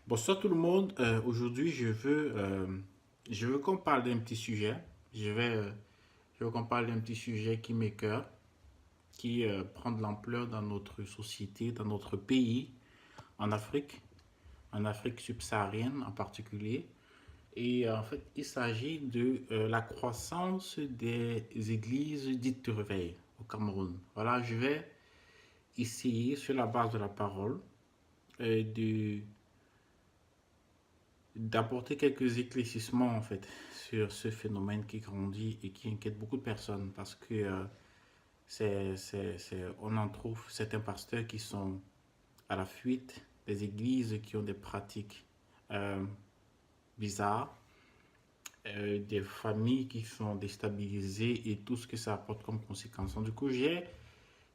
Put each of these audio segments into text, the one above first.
Bonsoir tout le monde. Aujourd'hui, je veux qu'on parle d'un petit sujet. Je veux qu'on parle d'un petit sujet qui m'écoeure, qui prend de l'ampleur dans notre société, dans notre pays, en en Afrique subsaharienne en particulier. Et en fait, il s'agit de la croissance des églises dites de réveil au Cameroun. Voilà, je vais essayer, sur la base de la parole, de d'apporter quelques éclaircissements en fait sur ce phénomène qui grandit et qui inquiète beaucoup de personnes parce que on en trouve certains pasteurs qui sont à la fuite, des églises qui ont des pratiques euh, bizarres, des familles qui sont déstabilisées et tout ce que ça apporte comme conséquence. Du coup, j'ai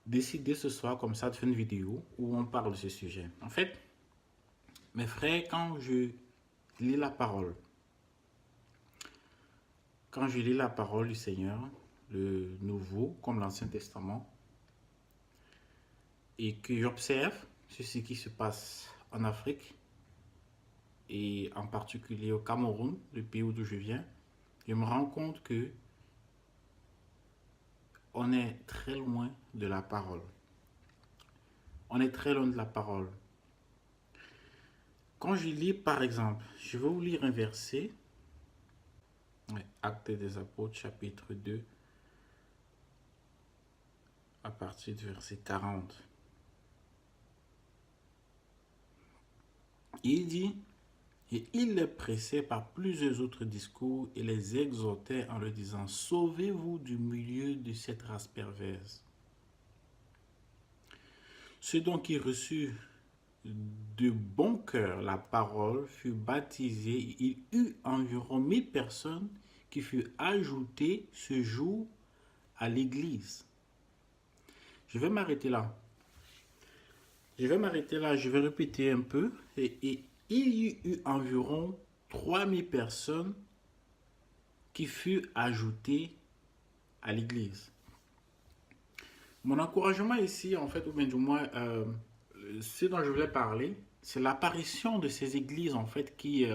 décidé ce soir comme ça de faire une vidéo où on parle de ce sujet. En fait, mes frères, lis la parole, quand je lis la parole du Seigneur, le Nouveau comme l'Ancien Testament, et que j'observe ce qui se passe en Afrique, et en particulier au Cameroun, le pays d'où je viens, je me rends compte que on est très loin de la parole. On est très loin de la parole. Quand je lis, par exemple, je vais vous lire un verset, ouais, Actes des Apôtres, chapitre 2, à partir du verset 40. Il dit: Et il les pressait par plusieurs autres discours et les exhortait en leur disant: Sauvez-vous du milieu de cette race perverse. Ceux donc qui reçurent de bon cœur la parole furent baptisés. Il y eut environ 1000 personnes qui furent ajoutées ce jour à l'église. Je vais m'arrêter là. Je vais répéter un peu. Et il y eut environ 3000 personnes qui furent ajoutées à l'église. Mon encouragement ici, en fait, ou bien du moins, ce dont je voulais parler, c'est l'apparition de ces églises, en fait, qui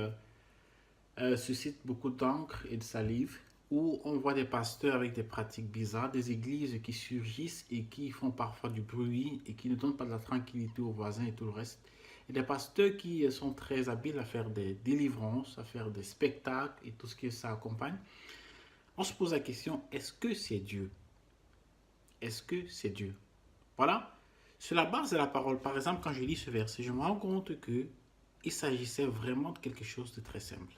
suscitent beaucoup d'encre et de salive, où on voit des pasteurs avec des pratiques bizarres, des églises qui surgissent et qui font parfois du bruit et qui ne donnent pas de la tranquillité aux voisins et tout le reste. Et des pasteurs qui sont très habiles à faire des délivrances, à faire des spectacles et tout ce que ça accompagne. On se pose la question, est-ce que c'est Dieu? Est-ce que c'est Dieu? Voilà. Sur la base de la parole, par exemple, quand je lis ce verset, je me rends compte que il s'agissait vraiment de quelque chose de très simple.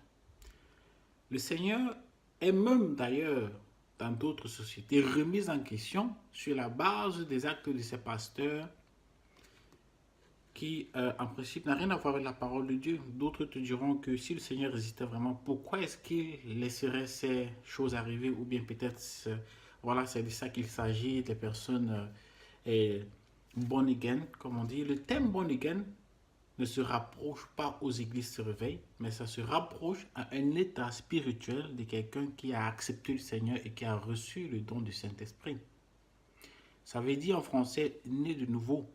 Le Seigneur est même d'ailleurs dans d'autres sociétés remis en question sur la base des actes de ces pasteurs qui, en principe, n'a rien à voir avec la parole de Dieu. D'autres te diront que si le Seigneur existait vraiment, pourquoi est-ce qu'il laisserait ces choses arriver? Ou bien peut-être, voilà, c'est de ça qu'il s'agit, des personnes born again, comme on dit. Le thème born again ne se rapproche pas aux églises se réveillent, mais ça se rapproche à un état spirituel de quelqu'un qui a accepté le Seigneur et qui a reçu le don du Saint-Esprit. Ça veut dire en français né de nouveau.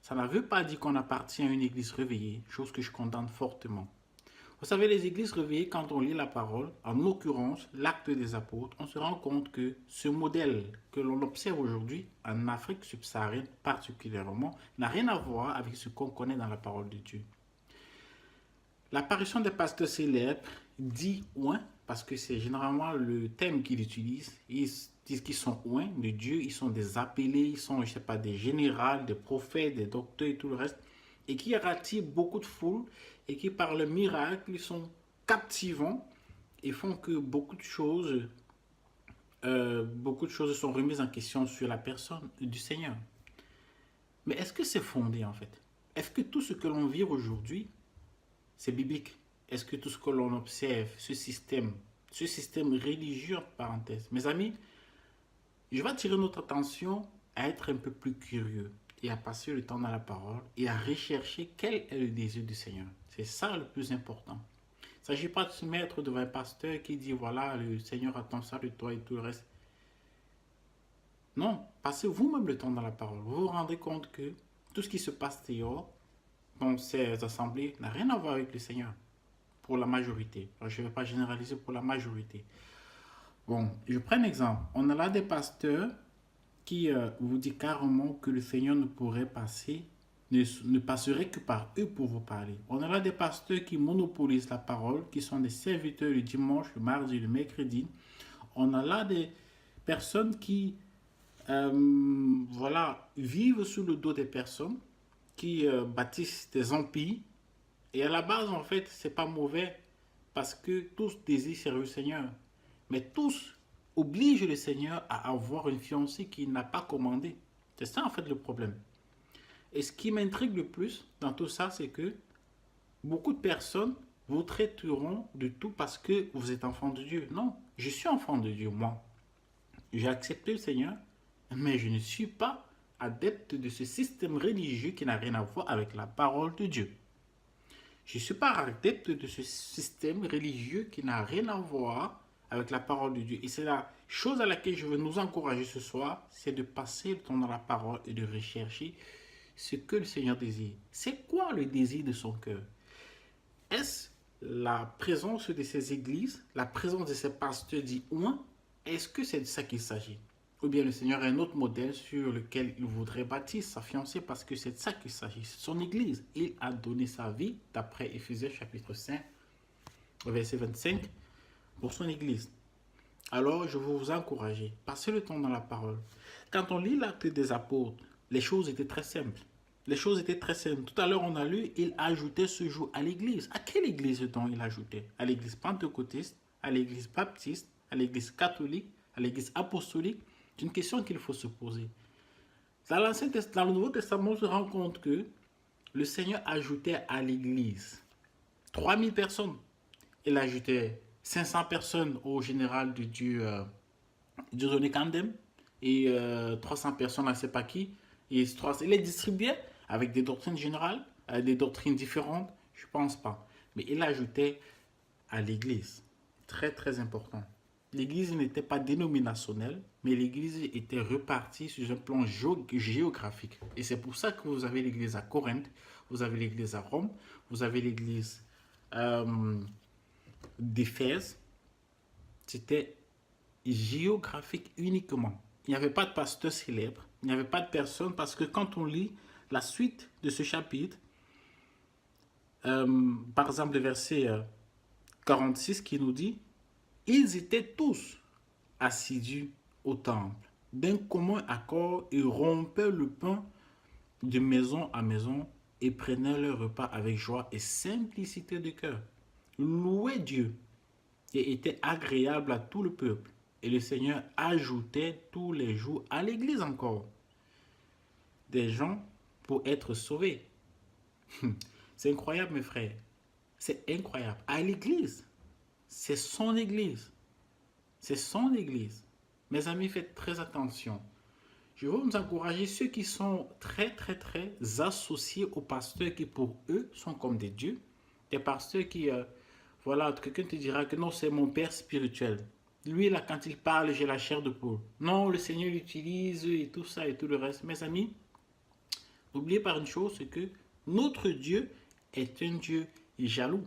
Ça ne veut pas dire qu'on appartient à une église réveillée, chose que je condamne fortement. Vous savez, les églises réveillées, quand on lit la parole, en l'occurrence l'acte des apôtres, on se rend compte que ce modèle que l'on observe aujourd'hui, en Afrique subsaharienne particulièrement, n'a rien à voir avec ce qu'on connaît dans la parole de Dieu. L'apparition des pasteurs célèbres dit ouin, parce que c'est généralement le thème qu'ils utilisent. Ils disent qu'ils sont ouin de Dieu, ils sont des appelés, ils sont, je sais pas, des généraux, des prophètes, des docteurs et tout le reste, et qui attirent beaucoup de foules et qui, par le miracle, ils sont captivants et font que beaucoup de choses sont remises en question sur la personne du Seigneur. Mais est-ce que c'est fondé en fait? Est-ce que tout ce que l'on vit aujourd'hui, c'est biblique? Est-ce que tout ce que l'on observe, ce système religieux, entre parenthèses, mes amis, je vais attirer notre attention à être un peu plus curieux et à passer le temps dans la parole et à rechercher quel est le désir du Seigneur. C'est ça le plus important. Il ne s'agit pas de se mettre devant un pasteur qui dit voilà, le Seigneur attend ça de toi et tout le reste. Non, passez vous-même le temps dans la parole. Vous vous rendez compte que Tout ce qui se passe dehors, dans ces assemblées, n'a rien à voir avec le Seigneur, pour la majorité. Alors, je ne vais pas généraliser pour la majorité. Bon, je prends un exemple. On a là des pasteurs qui vous disent carrément que le Seigneur ne pourrait passer, ne passerait que par eux pour vous parler. On a là des pasteurs qui monopolisent la parole, qui sont des serviteurs le dimanche, le mardi, le mercredi. On a là des personnes qui voilà, vivent sous le dos des personnes, qui bâtissent des empires. Et à la base, en fait, c'est pas mauvais parce que tous désirent servir le Seigneur. Mais tous obligent le Seigneur à avoir une fiancée qu'il n'a pas commandée. C'est ça, en fait, le problème. Et ce qui m'intrigue le plus dans tout ça, c'est que beaucoup de personnes vous traiteront de tout parce que vous êtes enfant de Dieu. Non, je suis enfant de Dieu, moi. J'ai accepté le Seigneur, mais je ne suis pas adepte de ce système religieux qui n'a rien à voir avec la parole de Dieu. Je ne suis pas adepte de ce système religieux qui n'a rien à voir avec la parole de Dieu. Et c'est la chose à laquelle je veux nous encourager ce soir, c'est de passer le temps dans la parole et de rechercher ce que le Seigneur désire. C'est quoi le désir de son cœur? Est-ce la présence de ces églises, la présence de ces pasteurs dits ouin? Est-ce que c'est de ça qu'il s'agit? Ou bien le Seigneur a un autre modèle sur lequel il voudrait bâtir sa fiancée parce que c'est de ça qu'il s'agit. C'est son église. Il a donné sa vie, d'après Éphésiens chapitre 5, verset 25, pour son église. Alors, je veux vous encourager. Passez le temps dans la parole. Quand on lit l'acte des apôtres, les choses étaient très simples. Les choses étaient très simples. Tout à l'heure, on a lu, il ajoutait ce jour à l'église. À quelle église donc il ajoutait? À l'église pentecôtiste, à l'église baptiste, à l'église catholique, à l'église apostolique? C'est une question qu'il faut se poser. Dans le Nouveau Testament, on se rend compte que le Seigneur ajoutait à l'église 3000 personnes. Il ajoutait 500 personnes au général de Dieu, Dieudonné Kandem, et 300 personnes à ne sais pas qui. Et il les distribuait avec des doctrines générales, des doctrines différentes, je ne pense pas. Mais il ajoutait à l'église. Très, très important. L'église n'était pas dénominationnelle, mais l'église était repartie sur un plan géographique. Et c'est pour ça que vous avez l'église à Corinthe, vous avez l'église à Rome, vous avez l'église d'Éphèse. C'était géographique uniquement. Il n'y avait pas de pasteur célèbre, il n'y avait pas de personne, parce que quand on lit la suite de ce chapitre, par exemple le verset 46 qui nous dit, ils étaient tous assidus au temple. D'un commun accord, ils rompaient le pain de maison à maison et prenaient leur repas avec joie et simplicité de cœur. Louaient Dieu et étaient agréables à tout le peuple. Et le Seigneur ajoutait tous les jours à l'église encore des gens pour être sauvés. C'est incroyable, mes frères. C'est incroyable. À l'église, c'est son église. C'est son église. Mes amis, faites très attention. Je veux vous encourager, ceux qui sont très, très, très associés aux pasteurs qui, pour eux, sont comme des dieux. Des pasteurs qui, voilà, quelqu'un te dira que non, c'est mon père spirituel. Lui, là, quand il parle, j'ai la chair de poule. Non, le Seigneur l'utilise et tout ça et tout le reste. Mes amis, n'oubliez pas une chose, c'est que notre Dieu est un Dieu jaloux.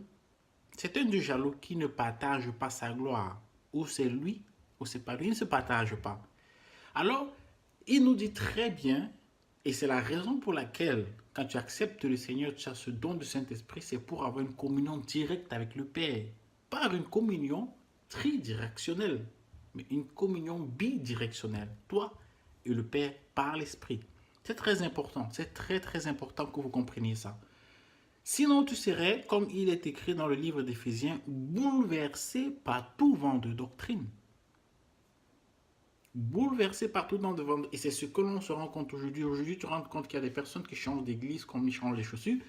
C'est un Dieu jaloux qui ne partage pas sa gloire. Ou c'est lui, ou c'est pas lui, il ne se partage pas. Alors, il nous dit très bien, et c'est la raison pour laquelle, quand tu acceptes le Seigneur, tu as ce don du Saint-Esprit, c'est pour avoir une communion directe avec le Père. Pas une communion tridirectionnelle, mais une communion bidirectionnelle. Toi et le Père par l'Esprit. C'est très important, c'est très très important que vous compreniez ça. Sinon, tu serais, comme il est écrit dans le livre d'Éphésiens, bouleversé par tout vent de doctrine. Bouleversé par tout vent de doctrine. Et c'est ce que l'on se rend compte aujourd'hui. Aujourd'hui, tu te rends compte qu'il y a des personnes qui changent d'église comme ils changent les chaussures.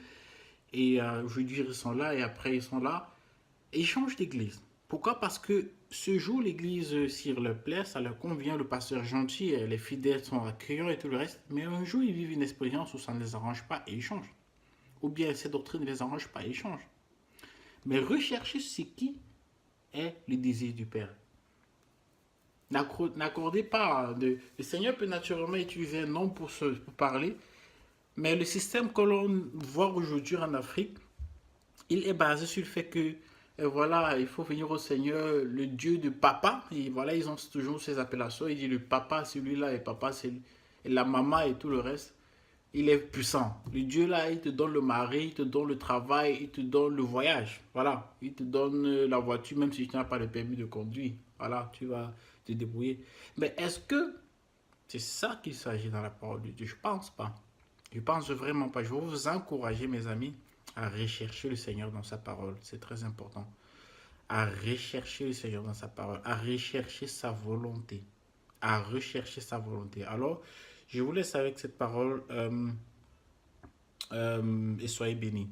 Et aujourd'hui, ils sont là et après, ils sont là. Et ils changent d'église. Pourquoi? Parce que ce jour, l'église, s'il leur plaît, ça leur convient, le pasteur gentil, les fidèles sont accueillants et tout le reste. Mais un jour, ils vivent une expérience où ça ne les arrange pas et ils changent. Ou bien ces doctrines ne les arrangent pas et ils changent. Mais recherchez ce qui est le désir du Père. N'accordez pas. Le Seigneur peut naturellement utiliser un homme pour parler, Mais le système que l'on voit aujourd'hui en Afrique, il est basé sur le fait que, voilà, il faut venir au Seigneur, le Dieu de papa. Et voilà, ils ont toujours ces appellations. Il dit le papa, celui-là, et papa, c'est la maman et tout le reste. Il est puissant. Le Dieu là, il te donne le mari, il te donne le travail, il te donne le voyage. Voilà. Il te donne la voiture, même si tu n'as pas le permis de conduire. Voilà, tu vas te débrouiller. Mais est-ce que c'est ça qu'il s'agit dans la parole de Dieu? Je pense pas. Je pense vraiment pas. Je vais vous encourager, mes amis, à rechercher le Seigneur dans sa parole. C'est très important. À rechercher le Seigneur dans sa parole. À rechercher sa volonté. À rechercher sa volonté. Alors, je vous laisse avec cette parole et soyez bénis.